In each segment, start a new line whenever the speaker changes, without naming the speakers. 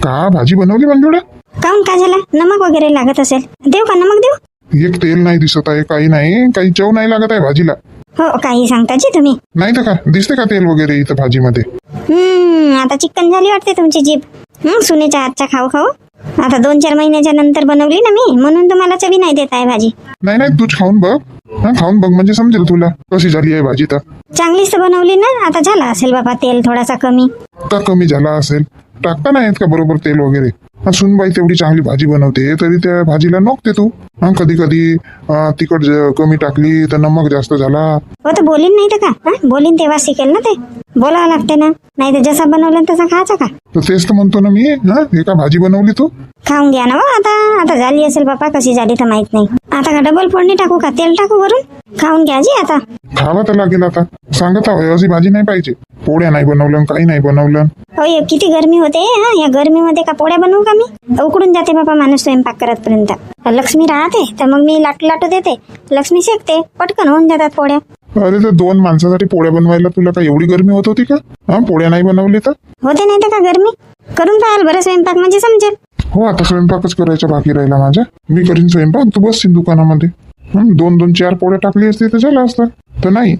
का भाजी बनवली मंजुळा?
काऊन काय झाला? नमक वगैरे लागत असेल, देऊ का नमक देऊ?
एक तेल नाही दिसत आहे, काही नाही, काही चव नाही लागत आहे भाजीला.
हो काही सांगता जी तुम्ही.
नाही तर का दिसते का तेल वगैरे इथं भाजीमध्ये?
आता चिकन झाली वाटते तुमची जीभ. सुनेच्या हातच्या खाऊ खाऊ. आता 2-4 महिन्याच्या नंतर बनवली ना मी, म्हणून तुम्हाला चवी नाही देत आहे भाजी.
नाही नाही, तूच खाऊन बघ. खाऊन बघ म्हणजे समजेल तुला कशी झाली आहे भाजी. तर
चांगलीच तर बनवली ना. आता झाला असेल बाबा तेल थोडासा कमी.
का कमी झाला असेल? टाकता नाही येत का बरोबर तेल वगैरे? सुनबाई तेवढी चांगली भाजी बनवते तरी त्या भाजीला नोकते तू. कधी कधी तिखट कमी टाकली तर नमक जास्त झाला.
हो तर बोलीन नाही तर का? बोलीन तेव्हा शिकेल ना ते. बोलावं लागते ना, नाही तर जसा बनवलं तसा खायचा का?
तर तेच तर म्हणतो ना मी. हे का भाजी बनवली तू?
खाऊन घ्या ना. आता झाली असेल बापा, कशी झाली तर माहित नाही. आता का डबल फोडणी टाकू का? तेल टाकू वरून? खाऊन घ्या जी आता.
खावा तर लागेल आता. सांगत आहोत अशी भाजी नाही पाहिजे. पोळ्या नाही बनवलं, काही नाही बनवलं.
हो किती गरमी होते. या गरमीमध्ये का पोळ्या बनवू का मी? उकडून जाते बाबा माणूस स्वयंपाक करतपर्यंत. लक्ष्मी राहते तर मग मी लाटू देते, लक्ष्मी शेकते, पटकन होऊन जातात पोळ्या.
अरे तर 2 माणसासाठी पोळ्या बनवायला तुला काय एवढी गरमी होत होती का? पोळ्या नाही बनवले तर
होते नाही तर का गरमी? करून पाहाल बरं स्वयंपाक, म्हणजे समजेल.
हो आता स्वयंपाकच करायचा बाकी राहिला माझा. मी करीन स्वयंपाक, तू बसशील दुकानामध्ये. 2-4 पोळ्या टाकली असती तर झालं असतं. तर नाही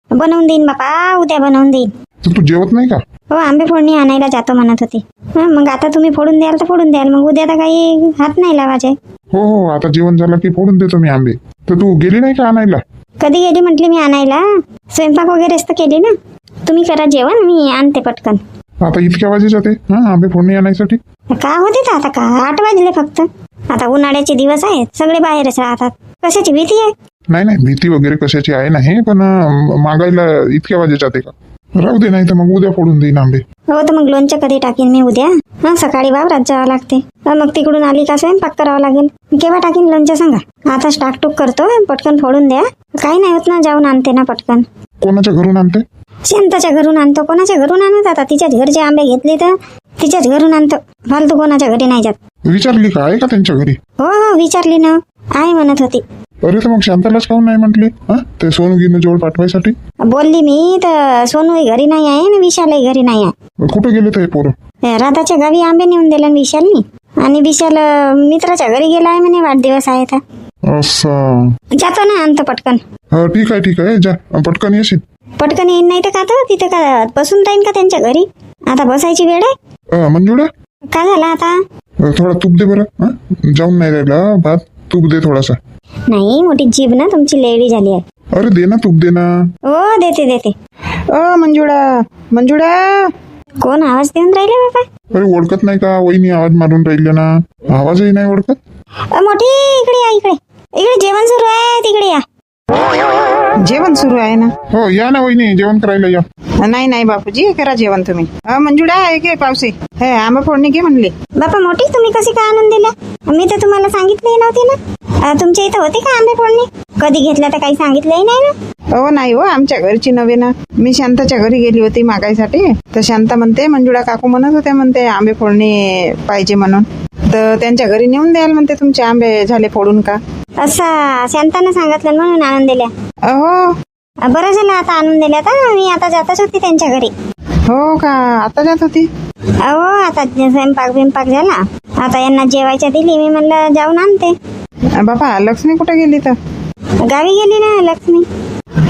बनवून देईन बापा, उद्या बनवून देईन.
तर तू जेवत नाही का?
हो आंबे फोडणी आणायला जातो म्हणत होती. मग आता तुम्ही फोडून द्याल तर फोडून द्याल, मग उद्या तर काही हात नाही लावायचे.
हो आता जेवण झालं की फोडून देतो मी आंबे. तर तू गेली नाही का आणायला?
कधी गेली म्हटली मी आणायला? स्वयंपाक वगैरेच तर केली ना. तुम्ही करा जेवण, मी आणते पटकन.
आता इतक्या वाजे जाते आंबे फोडणी आणायसाठी?
का होते तर आता का 8 वाजले फक्त. आता उन्हाळ्याचे दिवस आहेत, सगळे बाहेरच राहतात. कशाची भीती आहे?
नाही भीती वगैरे कशाची आहे नाही, पण मागायला इतक्या वाजे जाते का? राहू दे, नाही तर मग उद्या फोडून देईन आंबे.
हो तर मग लोणचं कधी टाकीन मी उद्या? सकाळी वावरात जावं लागते, मग तिकडून आली का स्वयंपाक करावा लागेल. केव्हा टाकीन लोणचं सांगा? आताच टाकटूक करतो, पटकन फोडून द्या. काही नाही होत ना, जाऊन आणते ना पटकन.
कोणाच्या घरून आणते?
शांताच्या घरून आणतो. कोणाच्या घरून आणत आता? तिच्याच घरचे आंबे घेतले तर तिच्याच घरून आणतो. फालतू कोणाच्या घरी नाही जात.
विचारली का आहे का त्यांच्या घरी?
हो विचारली ना, आहे म्हणत होती.
अरे तर मग शांतालाच काहून नाही म्हटली? ते सोनू गिनू जोड पाठवायसाठी
बोलली मी तर सोनूही घरी नाही आहे आणि विशालही घरी नाही आहे.
कुठे गेले ते पोरं?
राधाच्या गावी आंबे नेऊन दिले विशालनी, आणि विशाल मित्राच्या घरी गेला आहे म्हणे, वाढदिवस आहे तर.
असं
जातो ना, आणतो पटकन.
ठीक आहे जा, पटकन येशील.
पटकन येईन नाही तर का तर तिथे का बसून राहीन का त्यांच्या घरी? आता बसायची वेळ आहे.
मंजुळा
काय झालं आता?
थोडा तूप दे बरं. जाऊन नाही राहिला भात, तूप दे थोडासा.
नाही मोठी जीभ ना तुमची लेडी झाली आहे.
अरे दे ना, तूप दे ना.
हो देते.
मंजुळा
कोण आवाज देऊन राहिले बाबा?
अरे ओळखत नाही का? वहिनी आवाज मारून राहिले ना. आवाजही नाही ओळखत.
मोठी इकडे या, इकडे जेवण सुरू आहे, तिकडे या.
जेवण सुरू आहे ना?
हो या ना वहिनी, जेवण करायला या.
नाही बापूजी, करा जेवण तुम्ही. मंजुळा आहे की पावसे? हे आंबा फोडणी घे म्हणले.
बापा मोठी तुम्ही कशी काय आणून दिल्या? मी तर तुम्हाला सांगितलंही नव्हती ना. तुमच्या इथं होते का आंबे फोडणी? कधी घेतल्या तर काही सांगितलंही नाही ना.
नाही आमच्या घरची नव्हे ना. मी शांताच्या घरी गेली होती मागायसाठी, तर शांता म्हणते मंजुळा काकू म्हणत होते म्हणते आंबे फोडणी पाहिजे म्हणून, तर त्यांच्या घरी नेऊन द्याल म्हणते तुमचे आंबे झाले फोडून का.
असं शांतानं सांगितलं म्हणून आणून दिल्या.
हो
बरं झालं आता आणून दिल्या. तर मी आता जातच होती त्यांच्या घरी.
हो का? आता जात होती?
आता स्वयंपाक बिंपाक झाला, आता यांना जेवायच्या दिली. मी म्हणलं जाऊन आणते.
बापा लक्ष्मी कुठे गेली? तर
गावी गेली ना लक्ष्मी.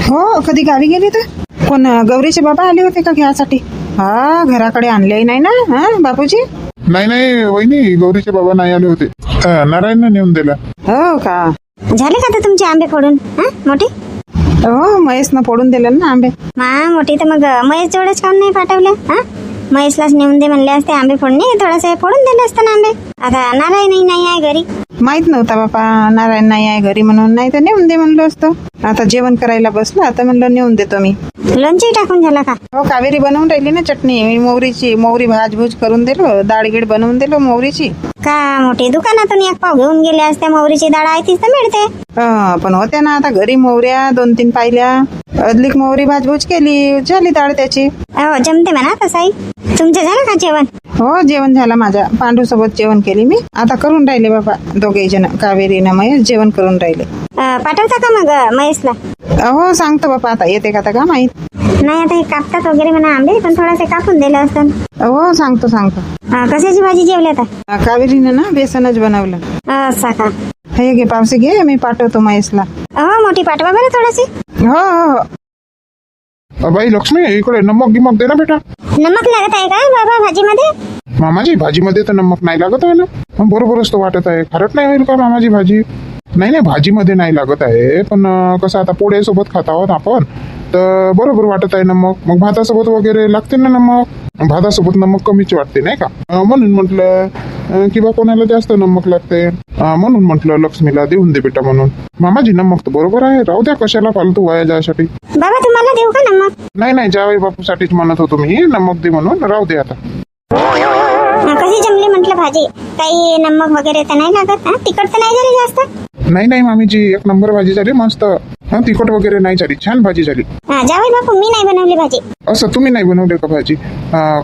हो कधी गावी गेली? तर कोण गौरीचे बाबा आले होते का घ्यासाठी? घराकडे आणले नाही ना बापूजी?
नाही वहिनी, गौरीचे बाबा नाही आले होते. नारायणने नेऊन दिला.
हो का?
झाले का तर तुमचे आंबे फोडून मोठी?
हो महेशनं फोडून दिले ना आंबे.
मोठी तर मग महेश जोडच काऊन नाही पाठवलं? महेशलाच नेऊन दे म्हणले असते आंबे फोडणे, थोडंसं फोडून दिले असतं ना आंबे. आता नारायणही नाही आहे घरी.
माहित नव्हता बापा नारायण नाही आहे घरी म्हणून, नाही तर नेऊन दे म्हणलं असतं. आता जेवण करायला बसलं, आता म्हणलं नेऊन देतो मी.
लोणची टाकून झाला का?
हो कावेरी बनवून राहिली ना चटणी. मी मोहरी भाजभूज करून दिलो, डाळगीड बनवून दिलो मोहरीची.
का मोठी दुकानातून एक पाव घेऊन गेले असते, मोहरीची डाळ आहे तीच तर मिळते.
पण होत्या ना आता घरी मोहऱ्या 2-3 पाहिल्या, अदलिक मोहरी भाजभूज केली, झाली डाळ त्याची.
जमते म्हणा तसाही. तुमचं झालं का जेवण?
हो जेवण झालं माझ्या. पांडू सोबत जेवण केली मी. आता करून राहिले बाबा दोघे जण, कावेरी ना महेश जेवण करून राहिले.
पाठवता का मग महेशला?
हो सांगतो बापा, आता येते का माहित.
नाही आता हे कापतात वगैरे म्हणा आंबे, पण थोडासे कापून दिले असतात.
हो सांगतो
कशाची भाजी जेवली आता?
कावेरीनं ना बेसनच बनवलं.
असा का?
हे घे पावसे घे, मी पाठवतो महेशला.
हो मोठी पाठवा बरं थोडीशी.
हो हो हो.
बाई लक्ष्मी, इकडे नमक गिमक दे ना बेटा.
नमक लागत आहे का बाबा भाजीमध्ये?
मामाजी भाजीमध्ये तर नमक नाही लागत आहे ना. बरोबरच तो वाटत आहे. खारट नाही होईल का मामाजी भाजी? नाही भाजीमध्ये नाही लागत आहे, पण कसं आता पोळ्यासोबत खात आहोत आपण, तर बरोबर वाटत आहे नमक. मग भातासोबत वगैरे लागते ना नमक. भातासोबत नमक कमीच वाटते नाही का, म्हणून म्हटलं किंवा कोणाला जास्त नमक लागते, म्हणून म्हटलं लक्ष्मीला देऊन दे बेटा म्हणून. मामाजी नमक तर बरोबर आहे, राहू द्या, कशाला फालतू वाया जायसाठी.
बाबा तुम्हाला देऊ का नमक?
नाही जावई बापूसाठीच म्हणत होतो मी, नमक दे म्हणून. राहू दे आता.
कशी जमली म्हटलं भाजी? काही नमक वगैरे तर नाही लागत? तिखट तर नाही झाली जास्त?
नाही मामीजी, एक नंबर भाजी झाली, मस्त. तिखट वगैरे नाही झाली, छान भाजी झाली.
जावई बापू मी नाही बनवली भाजी.
असं तुम्ही नाही बनवले का भाजी?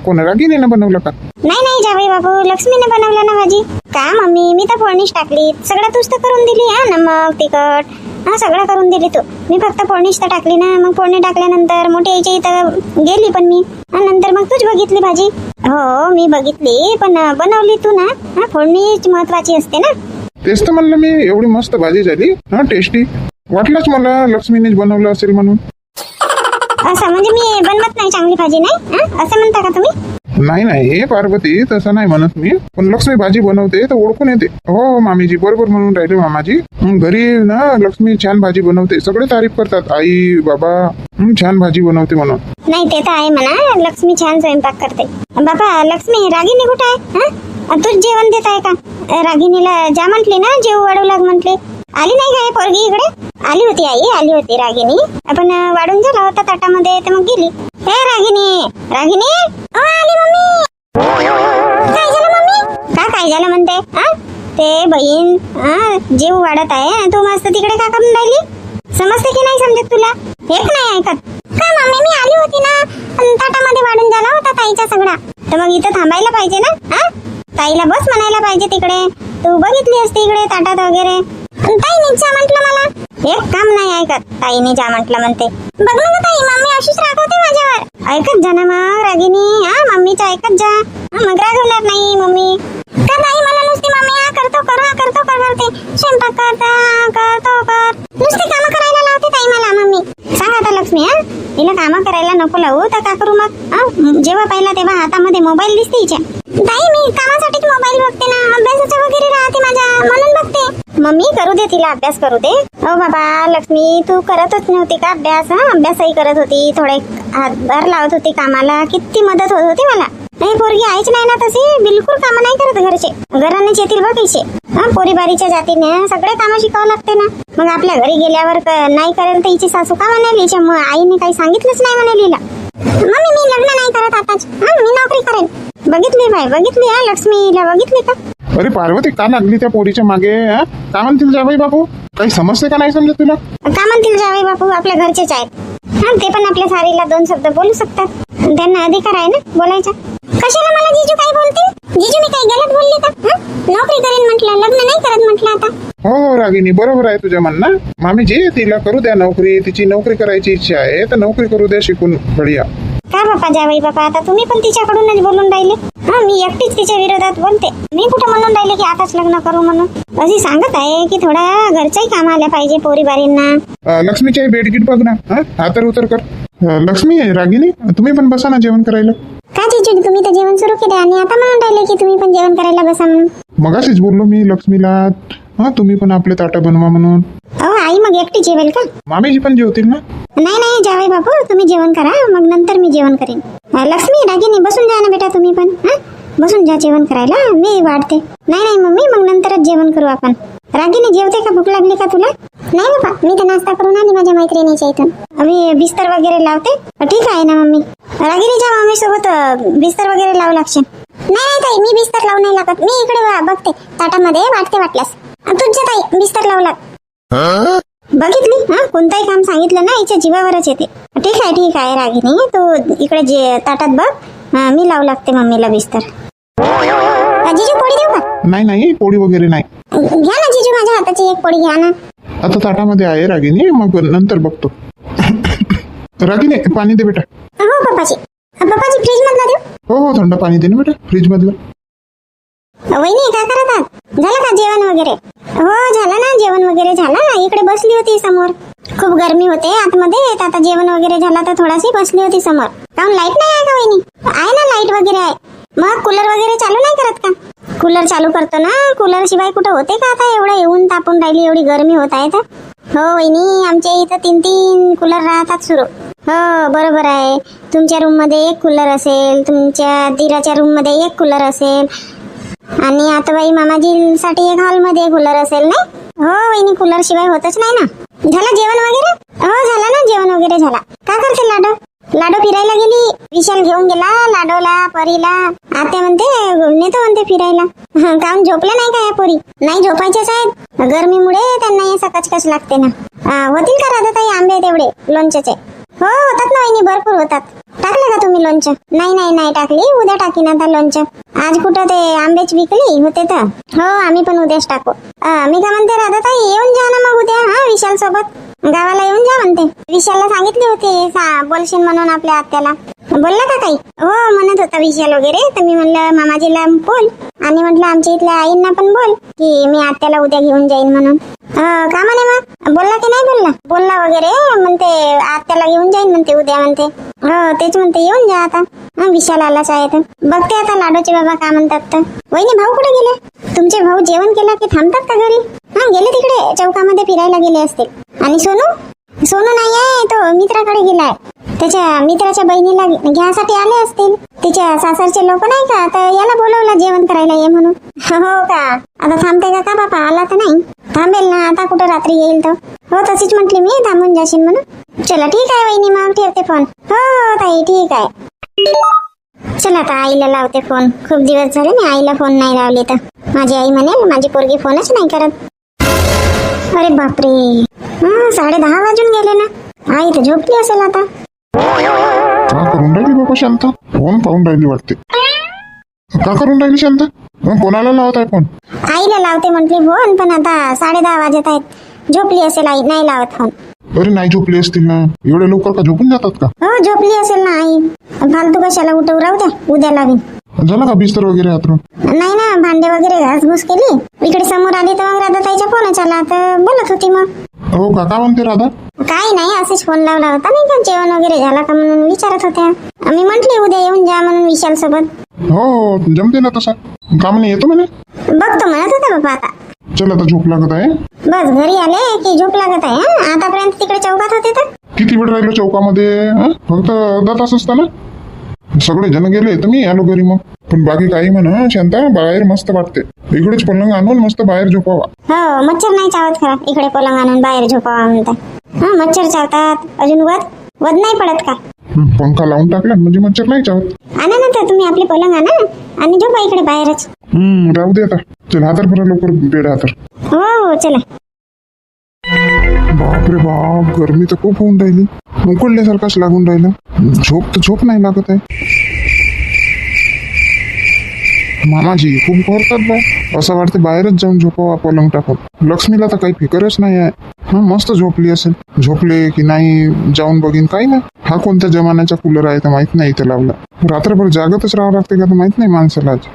कोण रागिनीने बनवलं का?
नाही जावई बापू, लक्ष्मीने बनवलं ना भाजी. का मम्मी, मी तर फोडणीच टाकली, सगळं तूच तर करून दिली. नमक तिखट सगळं करून दिली तू. मी फक्त फोडणीच तर टाकली ना. मग फोडणी टाकल्यानंतर मोठी यायची इथं गेली पण मी, नंतर मग तूच बघितली भाजी. हो मी बघितली, पण बनवली तू ना. फोडणीच महत्वाची असते ना.
तेच तर म्हणलं मी, एवढी मस्त भाजी झाली, टेस्टी. वाटलंच मला लक्ष्मीनेच बनवलं असेल म्हणून.
असं म्हणजे मी बनवत नाही चांगली भाजी नाही, असं म्हणता का तुम्ही?
नाही पार्वती, तसं नाही म्हणत मी, पण लक्ष्मी भाजी बनवते तर ओळखून येते. हो मामीजी बरोबर म्हणून राहिले मामाजी. घरी ना लक्ष्मी छान भाजी बनवते, सगळे तारीफ करतात, आई बाबा छान भाजी बनवते म्हणून.
नाही ते तर आहे म्हणा, लक्ष्मी छान स्वयंपाक करते. बाबा लक्ष्मी, रागिनी कुठे आहे? तूच जेवण देत आहे का? रागिनीला जा म्हटली ना, जेव वाढू लाग म्हटली. आली नाही काय पोरगी इकडे? आली होती आई, आली होती रागिनी, आपण वाढून झाला होता ताटामध्ये तर मग गेली. हे रागिनी आली मम्मी. काय झालं मम्मी? काय झालं म्हणते? ते बहीण जीव वाढत आहे, तू मस्त तिकडे का करून राहिली? समजते की नाही समजत तुला? एक नाही ऐकत का मम्मी? मी आली होती ना, ताटामध्ये वाढून झाला होता ताईचा सगळा, तर मग इथं थांबायला पाहिजे ना. ताईला बस म्हणायला पाहिजे तिकडे. तू बघितली असते इकडे ताटात वगैरे. ताईने जा म्हटलं मला. एक काम नाही ऐकत, ताईने जा म्हटलं म्हणते. बघ ना ताई, मम्मी अशीच रागवते माझ्यावर. ऐकत जा ना मग रागिनी, मम्मीचं ऐकत जा, मग रागवणार नाही मम्मी. का ताई मला नुसती मम्मी करतो करते, स्वयंपाक कर, नुसती कामं करायला लावते ताई मला मम्मी. सांग आता लक्ष्मी, तिला कामं करायला नको लावू तर का करू मग? जेव्हा पाहिला तेव्हा हातामध्ये मोबाईल दिसते हिच्या. ताई मी कामासाठीच मोबाईल बघते ना, अभ्यासाचं वगैरे राहते माझ्या, म्हणून बघते. मम्मी करू दे तिला, अभ्यास करू दे. हो बाबा लक्ष्मी, तू करतच नव्हती का अभ्यास? अभ्यासही करत होती, थोडे हातभार लावत होती कामाला, किती मदत होत होती मला. नाही पोरगी आहेच नाही ना तशी, बिलकुल कामं नाही करत घरचे. घरानेच येतील बघायचे. पोरी बारीच्या जातीने सगळे कामं शिकावं लागते ना. मग आपल्या घरी गेल्यावर नाही करेल तर हिची सासू का म्हणाली? हिच्या आईने काही सांगितलंच नाही म्हणालीला. मम्मी मी लग्न नाही करत आताच, मी नोकरी करेन. बघितली लक्ष्मीला बघितली का?
अरे पार्वती, का लागली त्या पोरीच्या मागे? काय म्हणतील जावई बापू? काही समजते का नाही समजत तुला?
का म्हणतील जावई बापू? आपल्या घरचेच आहेत. ते पण आपल्या सारीला दोन शब्द बोलू शकतात, त्यांना अधिकार आहे ना बोलायचा. कशाला मला जिजू काय बोलतील? जिजू मी काही गलत बोलली का? नोकरी करेन म्हटलं, लग्न नाही करत म्हटलं आता.
हो रागिनी, बरोबर आहे तुझं म्हणणं. मामीजी तिला करू द्या नोकरी, तिची नोकरी करायची इच्छा आहे तर नोकरी करू द्या शिकून बढिया.
का बापा जावई बापा, आता तुम्ही पण तिच्याकडूनच बोलून राहिले. मी एकटीच तिच्या विरोधात बोलते. मी कुठं म्हणून राहिले की आताच लग्न करू म्हणून. अशी सांगत आहे की थोडा घरच्याही काम आल्या पाहिजे पोरी बारींना.
लक्ष्मीच्या बेडगीट बघ ना, हातर उतर कर. लक्ष्मी रागिनी, तुम्ही पण बसा ना जेवण करायला.
का जिजू, तुम्ही तर जेवण सुरू केले आणि आता म्हणून राहिले की तुम्ही पण जेवण करायला बसा म्हणून.
मगाशीच बोललो मी लक्ष्मीला, तुम्ही पण आपले ताटं बनवा म्हणून.
आई मग एकटी जेवेल का?
मामीजी पण जेवतील ना?
नाही जावई बापू, तुम्ही जेवण करा, मग नंतर मी जेवण करेन. लक्ष्मी रागिनी बसून जा ना बेटा, तुम्ही पण बसून जा जेवण करायला, मी वाढते. नाही मम्मी, मग नंतरच जेवण करू आपण. रागिनी जेवते का? भूक लागली का तुला? नाही बाबा, मी तर नाश्ता करून आली माझ्या मैत्रिणीच्या इथून. मी बिस्तर वगैरे लावते. ठीक आहे ना मम्मी. रागिनीच्या मम्मी सोबत बिस्तर वगैरे लावू लागशील? नाही ताई, मी बिस्तर लावू नाही लागत. मी इकडे बघते ताटामध्ये वाटते वाटल्यास. तुझ्या ताई बिस्तर लावू लाग. बघितली कोणताही काम सांगितलं ना हिच्या जीवावरच येते. ठीक आहे रागिनी, तू इकडे जे ताटात बघ, मी लावू लागते मम्मीला बिस्तर. जिजू पोळी देऊ का?
नाही पोळी वगैरे नाही.
घ्या ना जिजू, माझ्या हाताची एक पोळी घ्या ना.
आता ताटामध्ये आहे रागिनी, मग नंतर बघतो. रागिनी पाणी दे बेटा.
हो पप्पाजी. पप्पाजी फ्रीज मधला देऊ?
हो थंड पाणी दे ना बेटा फ्रीज मधलं.
वहिनी काय करत आहात? झालं का जेवण वगैरे? हो झालं ना, जेवण वगैरे झालं. इकडे बसली होती समोर. खूप गरमी होते आतमध्ये, आता जेवण वगैरे झालं तर थोडाशी बसली होती समोर. काहून लाईट नाही आहे का वहिनी? आहे ना, लाईट वगैरे आहे. मग कूलर वगैरे चालू नाही करत का? कूलर चालू करतो ना, कूलर शिवाय कुठं होते का आता? एवढं येऊन तापून राहिली, एवढी गरमी होत आहे तर. हो वहिनी, आमच्या इथं 3 कूलर राहतात सुरू. हो बरोबर आहे. तुमच्या रूम मध्ये एक कूलर असेल, तुमच्या दिराच्या रूम मध्ये एक कूलर असेल, आणि आता बाई मामाजीसाठी एक हॉल मध्ये कूलर असेल नाही? हो वहिनी, कूलर शिवाय होतच नाही ना. झालं जेवण वगैरे? हो झालं ना, जेवण वगैरे झाला. काय करते लाडो? लाडो फिरायला गेली. विशाल घेऊन गेला लाडोला, परीला. आत्या म्हणते नेतो म्हणते फिरायला. काम झोपलं नाही का या पोरी? नाही झोपायचेच आहेत, गरमीमुळे त्यांना असा कचकच लागते ना. होतील का राधाताई आंबे तेवढे लोणच्याचे? हो होतात ना वहिनी, भरपूर होतात. टाकले का तुम्ही लोणचं? नाही टाकली, उद्या टाकीन आता लोणचं. आज कुठं ते आंबेच विकली होते तर. हो आम्ही पण उद्याच टाकू. मी का म्हणते राधाताई, येऊन जा ना मग उद्या. हा विशाल सोबत गावाला येऊन जा म्हणते. विशालला सांगितले होते बोलशील म्हणून आपल्या आत्याला. बोलला का काही? हो म्हणत होता विशाल वगैरे, तर मी म्हणलं मामाजीला बोल, आणि म्हटलं आमच्या इथल्या आईंना पण बोल की मी आत्याला उद्या घेऊन जाईन म्हणून. का म्हणे मग? बोलला की नाही बोलला? बोलला वगैरे म्हणते, आत्याला घेऊन जाईन म्हणते उद्या म्हणते. हो तेच म्हणते, येऊन जा आता. विशाल आलाच आहे तर. बघते आता लाडोचे बाबा काय म्हणतात तर. वहिनी भाऊ कुठे गेले? तुमचे भाऊ जेवण केला की थांबतात का घरी? गेले तिकडे चौकामध्ये फिरायला गेले असतील. आणि सोनू नाही आहे, तो मित्राकडे गेलाय. त्याच्या मित्राच्या बहिणीला घ्यासाठी आले असतील. तिच्या सासरचे लोक नाही का, तर याला बोलवलं जेवण करायला ये म्हणून. हो का? आता थांबते का बापा? आला तर नाही. थांबेल ना आता, कुठं रात्री येईल तो. हो तशीच म्हटली मी, थांबून जाशील म्हणून. चला ठीक आहे वहिनी, मग ठेवते फोन. हो ताई ठीक आहे. चला आता आईला लावते फोन. खूप दिवस झाले मी आईला फोन नाही लावले तर. माझी आई म्हणेल माझी पोरगी फोनच नाही करत. अरे बापरे, 10:30 वाजून गेले ना. आई तर झोपली असेल आता.
का करून राहिली बाबा शांत? फोन पाहून राहिली वाटते. का करून राहिली शांत? कोणाला लावत आहे फोन?
आईला लावते म्हटली फोन, पण आता 10:30 वाजत आहेत. झोपली असेल आई, नाही लावत फोन.
अरे नाही झोपली असतील ना, एवढे लवकर का झोपून जातात का?
हो झोपली असेल ना आई. फालतू कशाला उठवू, राहू द्या, उद्या लावीन.
झालं का बिस्तर वगैरे हातरून?
नाही ना, भांडे वगैरे घासघूस केली. इकडे समोर आली तर मग राधाताईचा फोनच आला, तर बोलत होती मग.
हो का? काय म्हणते राधा?
काही नाही, असेच फोन लावला होता नाही का, जेवण वगैरे झाला का म्हणून विचारत होत्या. मी म्हंटली उद्या येऊन जा म्हणून विशाल सोबत.
हो जमते ना तसा. का म्हणे येतो म्हणे?
बघतो म्हणत होता बाबा आता.
चल आता झोप लागत आहे.
बस घरी आले की झोप लागत आहे. आतापर्यंत तिकडे चौकात होते तर.
किती वेळ राहिलो चौकामध्ये? फक्त अर्धा तास असता ना. सगळे जण गेले तर मी आलो घरी. मग पण बाकी काही म्हणा शांता, बाहेर मस्त वाटते. इकडेच पलंग आणून मस्त बाहेर झोपावा.
हो मच्छर नाही चावत खरा, इकडे पलंग आणून बाहेर झोपावा म्हणता. मच्छर चावतात. अजून वद नाही पडत का?
पंखा लावून टाकला म्हणजे मच्छर नाही चावत.
आणा ना तर तुम्ही आपले पलंग आणा आणि झोपा इकडे बाहेरच.
राहू दे आता. चल हातर बरं लवकर बेड हातर.
हो चला.
बापरे बाप, गरमी तर खूप होऊन राहिली. उकडल्यासारखाच लागून राहिलं. झोप तर झोप नाही लागत आहे. मामाजी खूप करतात बा. असं वाटतं बाहेरच जाऊन झोपावा पलंग टाकून. लक्ष्मीला तर काही फिकरच नाही आहे. मस्त झोपली असेल. झोपले की नाही जाऊन बघीन. काही नाही, हा कोणत्या जमान्याचा कूलर आहे तर माहित नाही इथं लावला. रात्रभर जागतच राहावं लागते का तर माहित नाही माणसाला आज.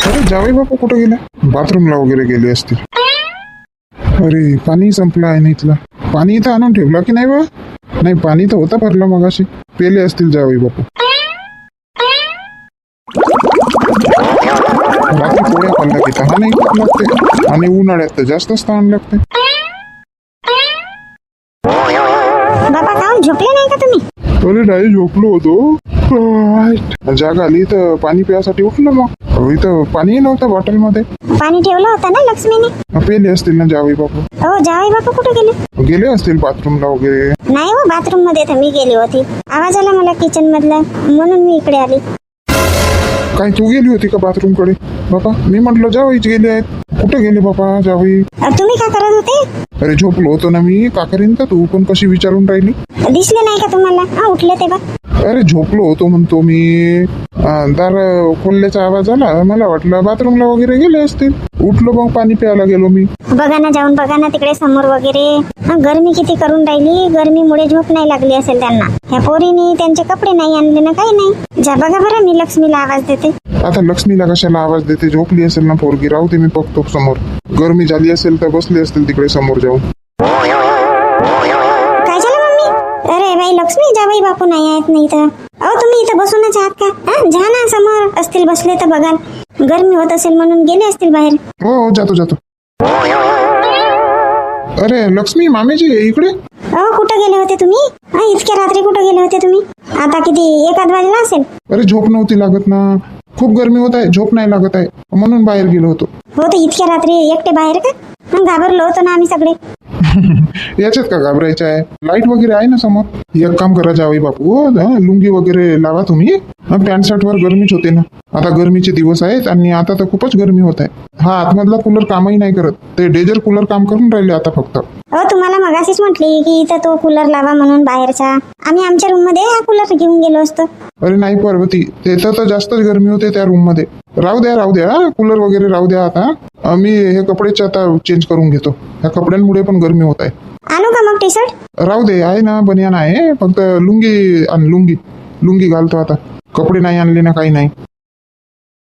अरे जावई बापू कुठे गेले? बाथरूमला वगैरे गेले असतील. अरे पाणी संपलं आहे ना इथलं. पाणी इथं आणून ठेवलं की नाही बा? नाही पाणी तर होतं भरलं मगाशी. पेले असतील जावई बापू. रात्री पोळ्या खाल्ल्या की तहान खूप लागते, आणि उन्हाळ्यात तर जास्तच तहान लागते.
बाबा काहून झोपले नाही का तुम्ही?
अरे नाही झोपलो होतो. जाग आली तर पाणी प्यासाठी उठलो. मग इथं पाणी नव्हतं बॉटलमध्ये.
पाणी ठेवलं होतं ना लक्ष्मीने.
पेले असतील ना जावई बापू.
हो जावई बापू कुठे गेले?
गेले असतील बाथरूमला वगैरे.
नाही हो, बाथरूम मध्ये तर मी गेली होती. आवाज आला मला किचन मधला, म्हणून मी इकडे आली.
काय तू गेली होती का बाथरूम कडे? बाबा मी म्हटलं जावईच गेले आहेत. कुठे गेले बाबा जावई?
तुम्ही काय करत होते?
अरे झोपलो होतो ना मी. का करीन तर तू पण कशी विचारून राहिली?
दिसले नाही का तुम्हाला? उठले ते बा.
अरे झोपलो होतो म्हणतो मी. दार खोलल्याचा आवाज आला, मला वाटलं बाथरूमला वगैरे गेले असतील. उठलो मग पाणी प्यायला गेलो मी.
बघा ना, जाऊन बघा ना तिकडे समोर वगैरे. गरमी किती करून राहिली, गरमीमुळे झोप नाही लागली असेल त्यांना. ह्या पोरीने त्यांचे कपडे नाही आणले ना, काही नाही. जा बघा बरं, मी लक्ष्मीला आवाज देते.
आता लक्ष्मीला कशाला आवाज देते, झोपली असेल ना पोरगी. राहू दे, मी बघतो समोर. गरमी झाली असेल तर बसली असतील तिकडे समोर जाऊन.
काय झालं मम्मी? अरे बाई लक्ष्मी, जा बाई, बापू नाही आहेत नाही तर. अहो तुम्ही इथं बसूनच आहात का? जा ना, समोर असतील बसले तर बघाल. गरमी होत असेल म्हणून गेले असतील बाहेर.
हो जातो. अरे लक्ष्मी, मामेजी इकडे.
अहो कुठं गेले होते तुम्ही? इतक्या रात्री कुठं गेले होते तुम्ही? आता किती, 1 वाजला असेल.
अरे झोप नव्हती लागत ना, खूप गरमी होत आहे, झोप नाही लागत आहे म्हणून बाहेर गेलो होतो.
हो तर इतक्या रात्री एकटे बाहेर का? घाबरलो होतो ना आम्ही सगळे.
याच्यात का घाबरायचं आहे, लाईट वगैरे आहे ना समोर. एक काम करा जावई बापू, लुंगी वगैरे लावा तुम्ही. पॅन्ट शर्ट वर गरमीच होते ना, आता गरमीचे दिवस आहेत आणि आता तर खूपच गरमी होत आहे. हा आतमधला कूलर कामही नाही करत, ते डेजर कूलर काम करून राहिले आता फक्त.
तुम्हाला मगाशीच म्हटली की इथं तो कूलर लावा म्हणून बाहेरचा. आम्ही आमच्या रूम मध्ये हा कूलर घेऊन गेलो असतो.
अरे नाही पार्वती, तिथं तर जास्तच गरमी होते त्या रूम मध्ये. राहू द्या कूलर वगैरे राहू द्या. आता मी हे कपडेच आता चेंज करून घेतो, ह्या कपड्यांमुळे पण गरमी होत आहे.
आणू का मग टी शर्ट?
राहू दे, आहे ना बनियान आहे, फक्त लुंगी घालतो आता. कपडे नाही आणले ना, काही नाही.